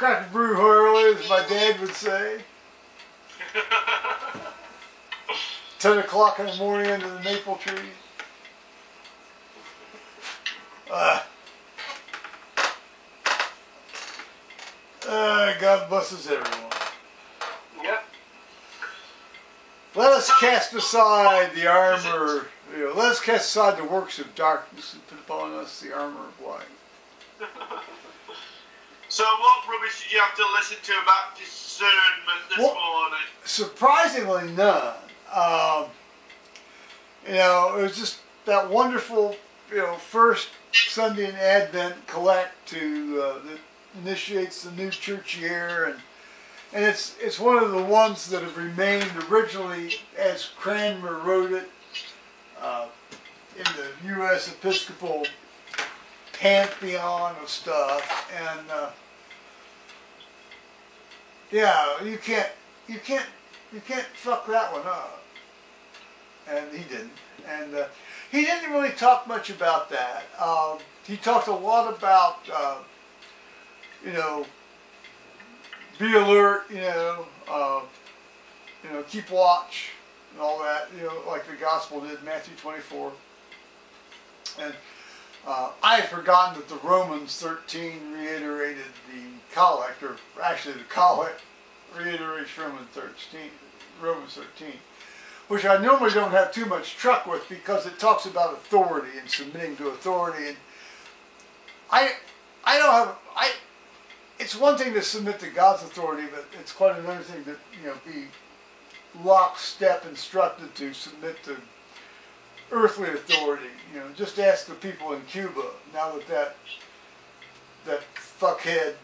Cracker Brew Harley, as my dad would say. 10 o'clock in the morning under the maple trees. God blesses everyone. Yep. Let us cast aside the armor. Let us cast aside the works of darkness and put upon us the armor of light. So what rubbish did you have to listen to about discernment this morning? Surprisingly none. It was just that wonderful, first Sunday in Advent collect that initiates the new church year, and it's one of the ones that have remained originally as Cranmer wrote it in the U.S. Episcopal pantheon of stuff, and you can't fuck that one up, and he didn't, and he didn't really talk much about that. He talked a lot about be alert, keep watch and all that, like the gospel did, Matthew 24. And I had forgotten that the Romans 13 reiterated the collect, or actually the collect reiterates Romans 13, which I normally don't have too much truck with because it talks about authority and submitting to authority. And it's one thing to submit to God's authority, but it's quite another thing to be lockstep instructed to submit to earthly authority. Just ask the people in Cuba now that fuckhead,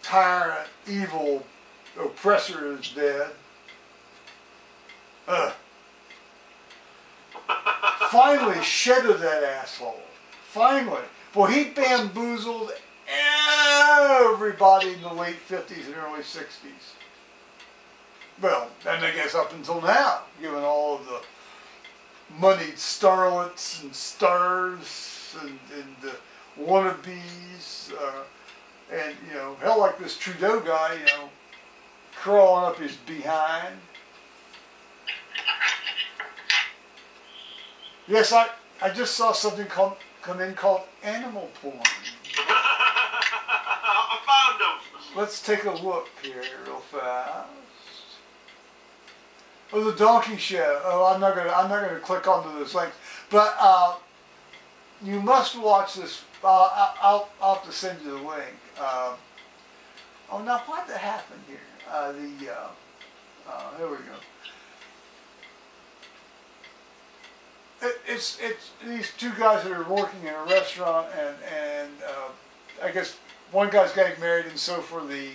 tyrant, evil oppressor is dead. Finally shedded that asshole. Finally. Boy, he bamboozled everybody in the late 50s and early 60s. Well, and I guess up until now, given all of the moneyed starlets and stars and wannabes, and hell, like this Trudeau guy, crawling up his behind. Yes, I just saw something come in called animal porn. I found them. Let's take a look here real fast. Oh, the donkey show. Oh, I'm not gonna click onto this link, but you must watch this. I'll have to send you the link. Now what happened here? Here we go. It's these two guys that are working in a restaurant, and I guess one guy's getting married, and so for the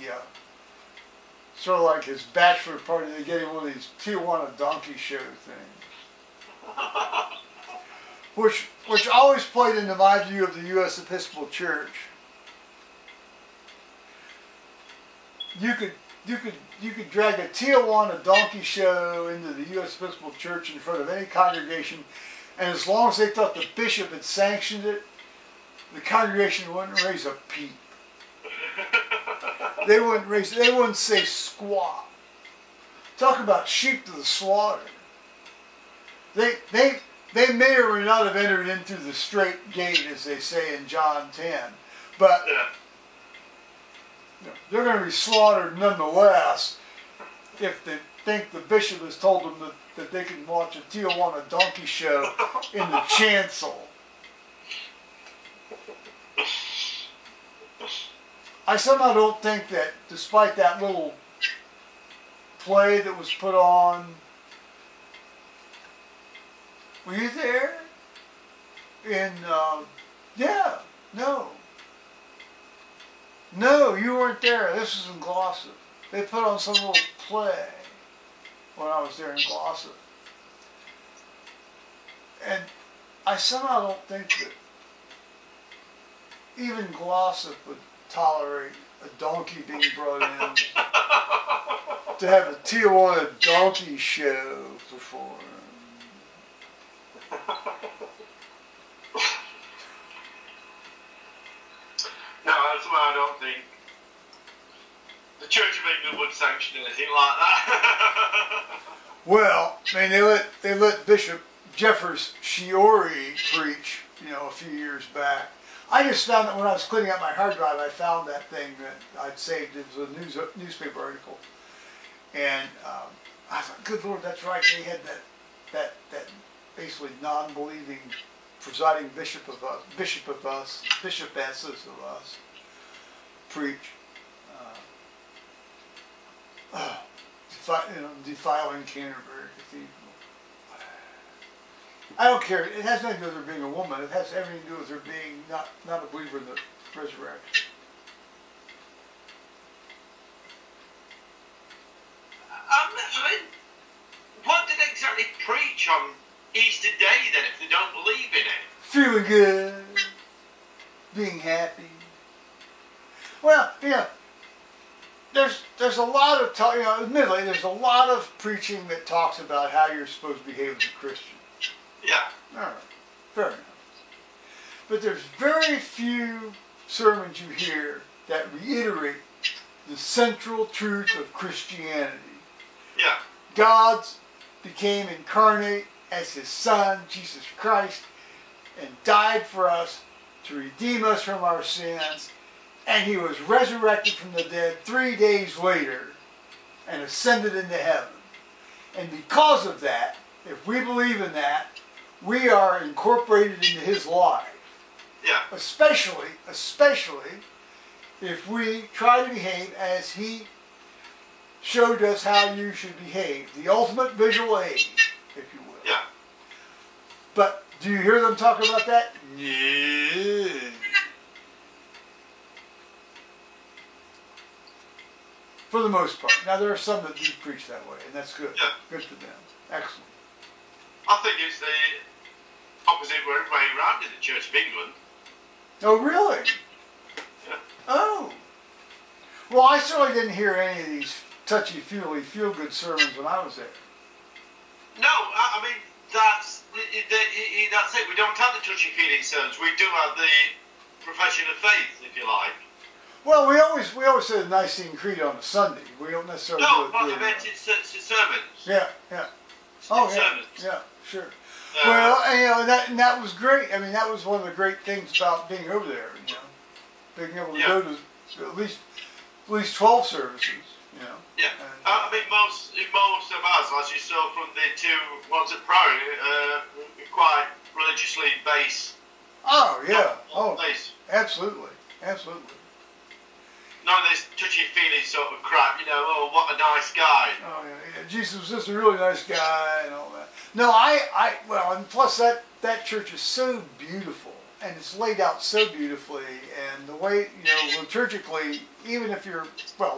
sort of like his bachelor party, they get him one of these Tijuana donkey show things, which always played into my view of the U.S. Episcopal Church. You could drag a Tijuana donkey show into the U.S. Episcopal Church in front of any congregation, and as long as they thought the bishop had sanctioned it, the congregation wouldn't raise a peep. They wouldn't say squat. Talk about sheep to the slaughter. They may or may not have entered into the straight gate, as they say in John 10, but they're going to be slaughtered nonetheless if they think the bishop has told them that they can watch a Tijuana donkey show in the chancel. I somehow don't think that, despite that little play that was put on, were you there? No, you weren't there. This was in Glossop. They put on some little play when I was there in Glossop. And I somehow don't think that even Glossop would tolerate a donkey being brought in to have a Tijuana donkey show performed. No, that's why I don't think the Church of England would sanction anything like that. Well, I mean, they let Bishop Jeffers Shiori preach, a few years back. I just found that when I was cleaning out my hard drive, I found that thing that I'd saved. It was a newspaper article, and I thought, "Good Lord, that's right." They had that basically non-believing presiding bishopesses of us preach, defiling Canterbury Cathedral. I don't care. It has nothing to do with her being a woman. It has everything to do with her being not a believer in the resurrection. I mean, what did they exactly preach on Easter Day then if they don't believe in it? Feeling good, being happy. Well, there's a lot of talk. Admittedly, there's a lot of preaching that talks about how you're supposed to behave as a Christian. Yeah. All right, fair enough. But there's very few sermons you hear that reiterate the central truth of Christianity. Yeah. God became incarnate as His Son, Jesus Christ, and died for us to redeem us from our sins, and He was resurrected from the dead 3 days later and ascended into heaven. And because of that, if we believe in that, we are incorporated into His life. Yeah. Especially if we try to behave as He showed us how you should behave. The ultimate visual aid, if you will. Yeah. But do you hear them talk about that? Yeah. For the most part. Now there are some that do preach that way, and that's good. Yeah. Good for them. Excellent. I think it's the opposite way around in the Church of England. Oh, really? Yeah. Oh. Well, I certainly didn't hear any of these touchy-feely, feel-good sermons when I was there. No, I mean, that's it. We don't have the touchy-feely sermons. We do have the profession of faith, if you like. Well, we always say the Nicene Creed on a Sunday. We don't necessarily No, do but it. I meant it's sermons. Yeah. Oh, yeah. Sermons. Yeah, sure. Well, and that was great. I mean, that was one of the great things about being over there. Being able to go to at least 12 services. Yeah. I mean, most of us, as you saw from the two ones at Priory, quite religiously based. Oh yeah. Oh, based. Absolutely. None of this touchy-feely sort of crap, oh, what a nice guy. Oh, yeah. Jesus was just a really nice guy and all that. No, well, and plus that church is so beautiful, and it's laid out so beautifully, and the way, liturgically, even if you're,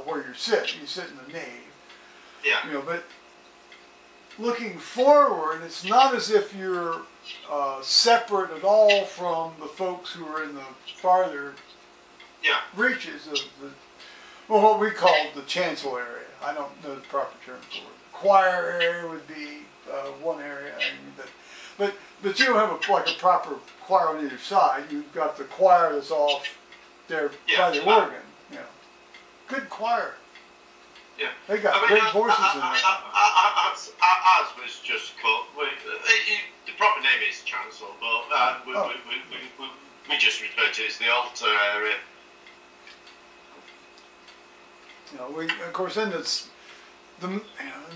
where you sit in the nave. Yeah. But looking forward, it's not as if you're separate at all from the folks who are in the farther reaches of what we call the chancel area. I don't know the proper term for it. The choir area would be one area, but you don't have a proper choir on either side. You've got the choir that's off there by the organ. Good choir. Yeah. They got great voices in there. Ours was just called. The proper name is chancel, but we just refer to it as the altar area. Of course, then it's in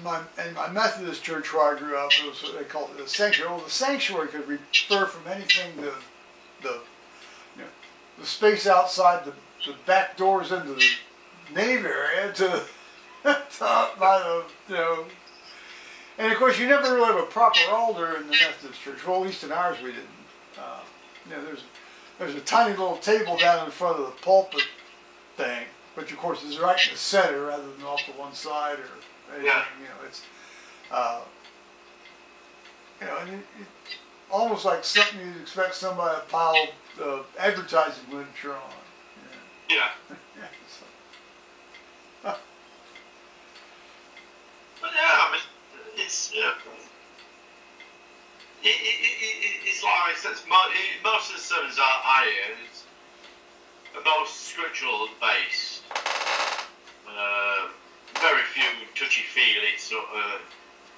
my Methodist church where I grew up, it was what they called the sanctuary. Well, the sanctuary could refer from anything to the space outside the back doors into the nave area to up by the and of course you never really have a proper altar in the Methodist church. Well, at least in ours we didn't. There's a tiny little table down in front of the pulpit thing. But of course, it's right in the center rather than off to one side or anything. It's and it's almost like something you'd expect somebody to pile advertising literature on. Yeah. But I mean, it's it's like I said, most of the sermons I hear, it's the most scriptural based. very few touchy-feely sort of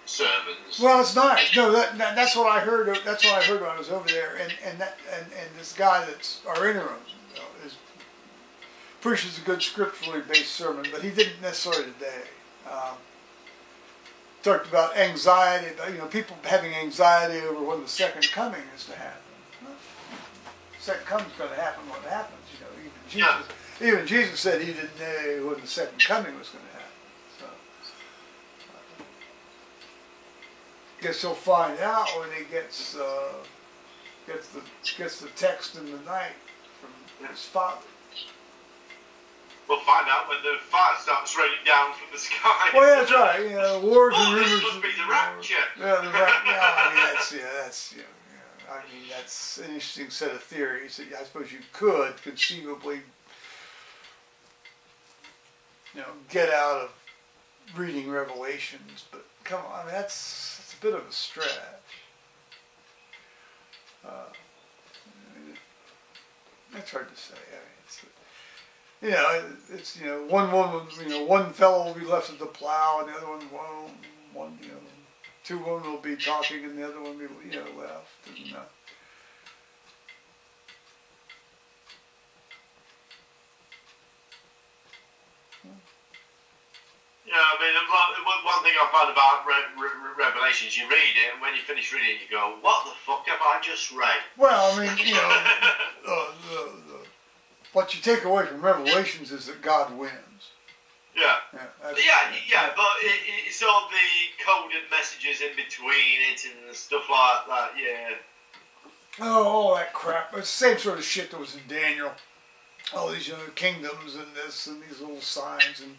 sermons. Well, it's nice. No, that's what I heard. That's what I heard when I was over there. And this guy that's our interim preaches a good scripturally based sermon, but he didn't necessarily today. Talked about anxiety, about, people having anxiety over when the second coming is to happen. Well, second coming is going to happen when it happens. Even Jesus said he didn't know when the second coming was going to happen. So, guess he'll find out when he gets the text in the night from his father. We'll find out when the fire starts raining down from the sky. Well, yeah, that's right. Wars and rumors. This must be the rapture. Yeah, I mean, that's an interesting set of theories. I suppose you could conceivably, get out of reading Revelations, but come on, I mean, that's a bit of a stretch. That's hard to say. I mean, it's one woman, one fellow will be left at the plow, and the other one, two women will be talking, and the other one will be, left. And, yeah, I mean, one thing I find about Revelations, you read it, and when you finish reading it, you go, "What the fuck have I just read?" Well, I mean, what you take away from Revelations is that God wins. Yeah. Yeah, but it's all the coded messages in between it and stuff like that, yeah. Oh, all that crap. It's the same sort of shit that was in Daniel. All these kingdoms and this and these little signs and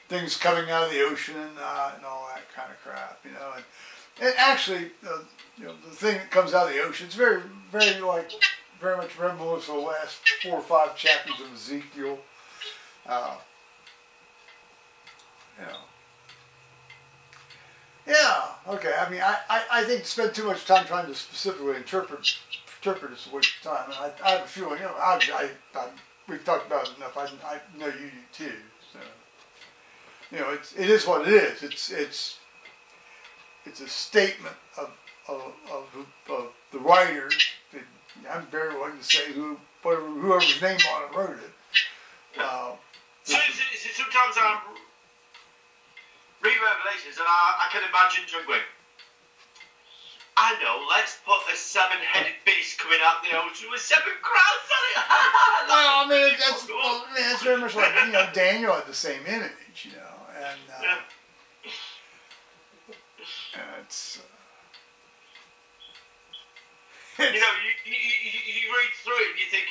things coming out of the ocean and all that kind of crap, And actually, the thing that comes out of the ocean, it's very, very much reminiscent of the last 4 or 5 chapters of Ezekiel. Yeah, okay. I mean, I think to spend too much time trying to specifically interpret is a waste of time. And I have a feeling, we've talked about it enough. I know you do too. So, it is what it is. It's a statement of the writer. I'm very willing to say whoever's name on it wrote it. So sometimes I read Revelations and I can imagine John going, I know, let's put a 7-headed beast coming out the ocean with 7 crowns on it. Well, I mean, that's very much like, Daniel had the same image, and it's... you read through it and you think,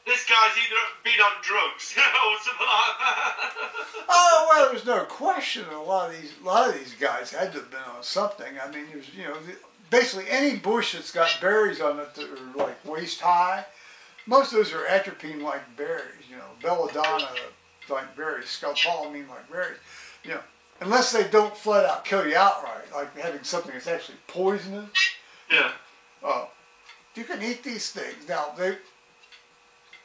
this guy's either been on drugs or something like that. Oh, well, there's no question that a lot of these guys had to have been on something. I mean, there's, basically any bush that's got berries on it that are like waist high, most of those are atropine-like berries, belladonna-like berries, scopolamine-like berries, unless they don't flat out kill you outright, like having something that's actually poisonous. Yeah. You can eat these things. Now,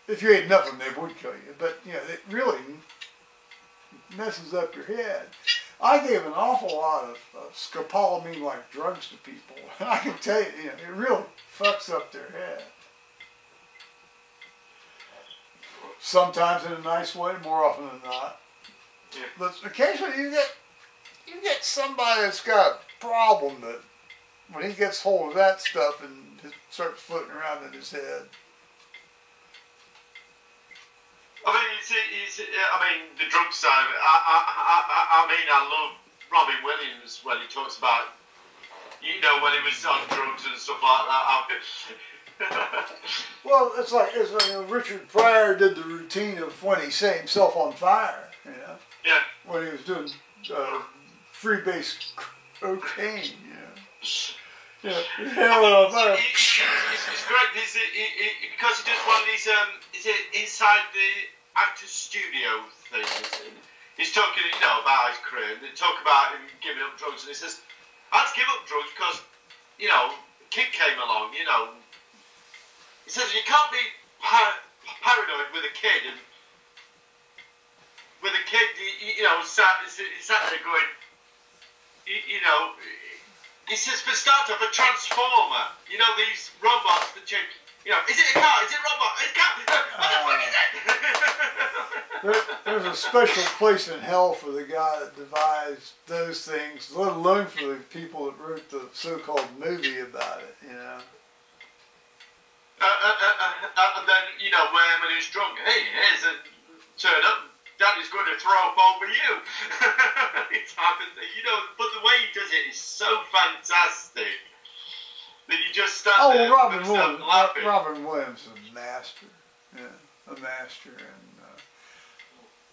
if you ate enough of them, they would kill you. But, it really messes up your head. I gave an awful lot of scopolamine-like drugs to people. And I can tell you, it really fucks up their head. Sometimes in a nice way, more often than not. Yeah. But occasionally you get somebody that's got a problem that when he gets hold of that stuff and it starts floating around in his head. I mean, the drug side of it. I love Robin Williams when he talks about, when he was on drugs and stuff like that. Well, it's like Richard Pryor did the routine of when he set himself on fire, Yeah. when he was doing freebase cocaine, It's great because he does one of these inside the actor's studio things. He's talking, about his career, and they talk about him giving up drugs, and he says, "I had to give up drugs because, kid came along. He says you can't be paranoid with a kid and with a kid, sat there going, you know, he says, for start off, a transformer. You know, these robots that change. You know, is it a car? Is it a robot? It's a car. What the fuck is it? There's a special place in hell for the guy that devised those things, let alone for the people that wrote the so-called movie about it, you know. And then, you know, when he's drunk, hey, here's a turn up. Daddy's going to throw up over you. Type of thing, you know. But the way he does it is so fantastic that you just stand there and laughing. Robin Williams is a master, yeah, a master, and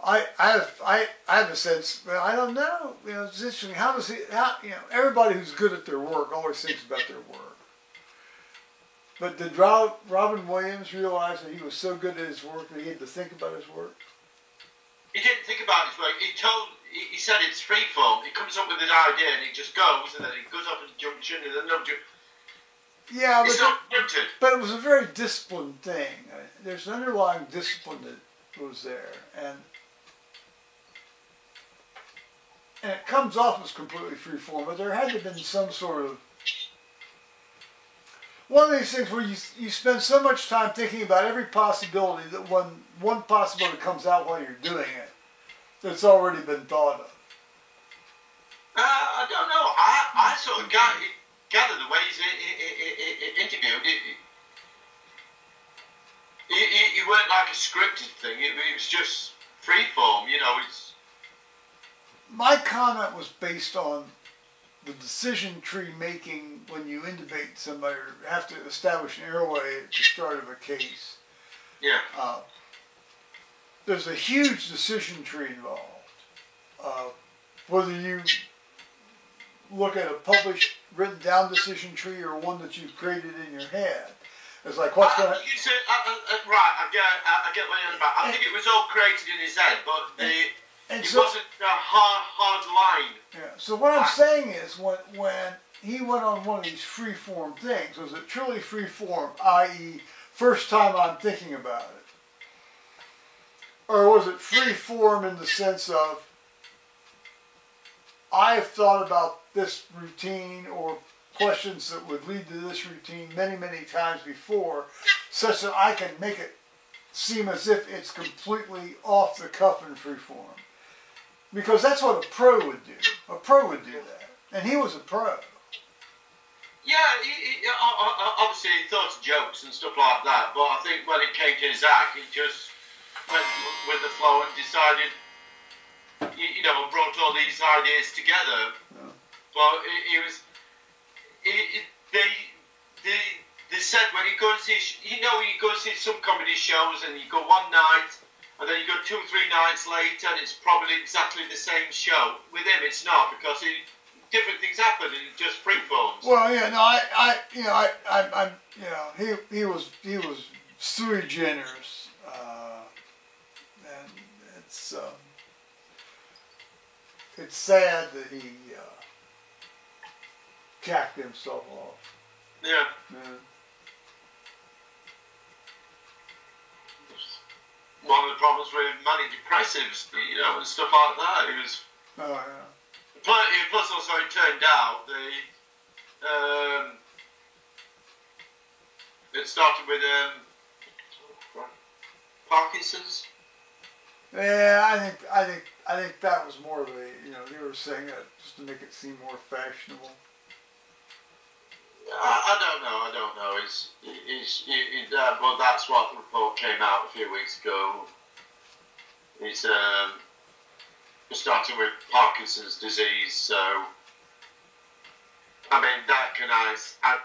I have a sense. Well, I don't know. You know, it's interesting. How does he? You know, everybody who's good at their work always thinks about their work. But did Robin Williams realize that he was so good at his work that he had to think about his work? He didn't think about his work. He said it's freeform. He comes up with his idea and it just goes, and then it goes up at a junction and then another junction. Yeah, but it was a very disciplined thing. There's an underlying discipline that was there, and it comes off as completely freeform. But there had to have been some sort of one of these things where you spend so much time thinking about every possibility that when one possibility comes out while you're doing it, it's already been thought of. I don't know. I sort of gather the way he's interviewed. It weren't like a scripted thing. It was just freeform. You know, it's. My comment was based on the decision tree making when you intubate somebody or have to establish an airway at the start of a case. Yeah. There's a huge decision tree involved. Whether you look at a published, written down decision tree or one that you've created in your head. It's like, what's going to... Right, I get what you're about. I think it was all created in his head, but it wasn't a hard line. Yeah. So what I'm saying is, when he went on one of these free-form things, was it truly free-form, i.e., first time I'm thinking about it? Or was it free-form in the sense of, I've thought about this routine or questions that would lead to this routine many, many times before, such that I can make it seem as if it's completely off the cuff and free-form? Because that's what a pro would do. A pro would do that. And he was a pro. Yeah, obviously he thought of jokes and stuff like that, but I think when it came to his act, he just went with the flow and decided, you know, and brought all these ideas together. Yeah. But they said when you go and see, you know, you go and see some comedy shows and you go one night, and then you go 2 or 3 nights later, and it's probably exactly the same show. With him, it's not, because different things happen, and it just freeforms. Well, yeah, no, he was sui generis, and it's sad that he cacked himself off. Yeah. One of the problems with manic depressives, you know, and stuff like that. It was. Oh yeah. Plus, also, it turned out it started with Parkinson's. Yeah, I think that was more of a, you know, they were saying that just to make it seem more fashionable. I don't know. But that's what the report came out a few weeks ago. It's starting with Parkinson's disease. So, I mean, that can as I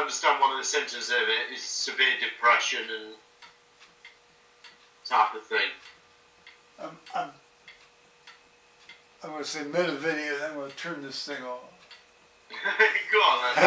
understand, one of the symptoms of it is severe depression and type of thing. I'm going to say mid a video, and I'm going to turn this thing off. Go on then.